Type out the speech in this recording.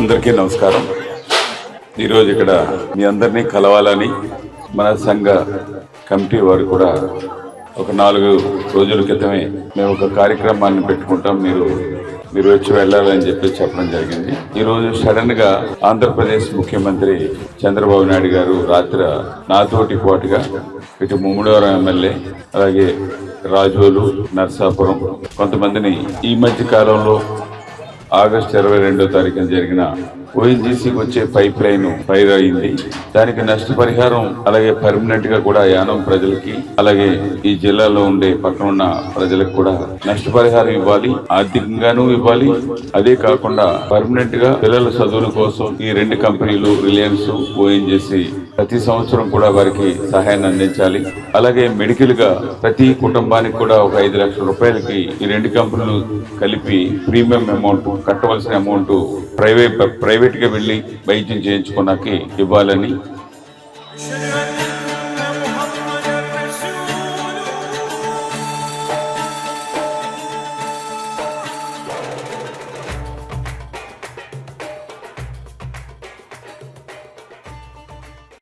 అందరికీ నమస్కారం. ఈరోజు ఇక్కడ మీ అందరినీ కలవాలని మన సంఘ కమిటీ వారు కూడా ఒక 4 రోజుల క్రితమే మేము ఒక కార్యక్రమాన్ని పెట్టుకుంటాం, మీరు వచ్చి వెళ్ళాలని చెప్పడం జరిగింది. ఈ రోజు సడన్ గా ఆంధ్రప్రదేశ్ ముఖ్యమంత్రి చంద్రబాబు నాయుడు గారు రాత్రి నాతోటి పాటుగా ఇటు ముమ్మడివరం ఎమ్మెల్యే అలాగే రాజోలు నర్సాపురం కొంతమందిని ఈ మధ్య కాలంలో ఆగస్టు 22వ తారీఖున జరిగిన ఓఎన్జీసీకి వచ్చే పైప్ లైన్ ఫైర్ అయింది. దానికి నష్టపరిహారం అలాగే పర్మనెంట్ గా కూడా యానం ప్రజలకి అలాగే ఈ జిల్లాలో ఉండే పక్కన ఉన్న ప్రజలకు కూడా నష్టపరిహారం ఇవ్వాలి, ఆర్థికంగానూ ఇవ్వాలి. అదే కాకుండా పర్మనెంట్ గా పిల్లల చదువుల కోసం ఈ 2 కంపెనీలు రిలయన్స్ ఓఎన్జీసీ ప్రతి సంవత్సరం కూడా వారికి సహాయాన్ని అందించాలి. అలాగే మెడికల్ గా ప్రతి కుటుంబానికి కూడా ఒక 5 లక్షల రూపాయలకి ఈ 2 కంపెనీలు కలిపి ప్రీమియం అమౌంట్ కట్టవలసిన అమౌంట్ ప్రైవేట్ గా వెళ్లి వైద్యం చేయించుకున్నాకి ఇవ్వాలని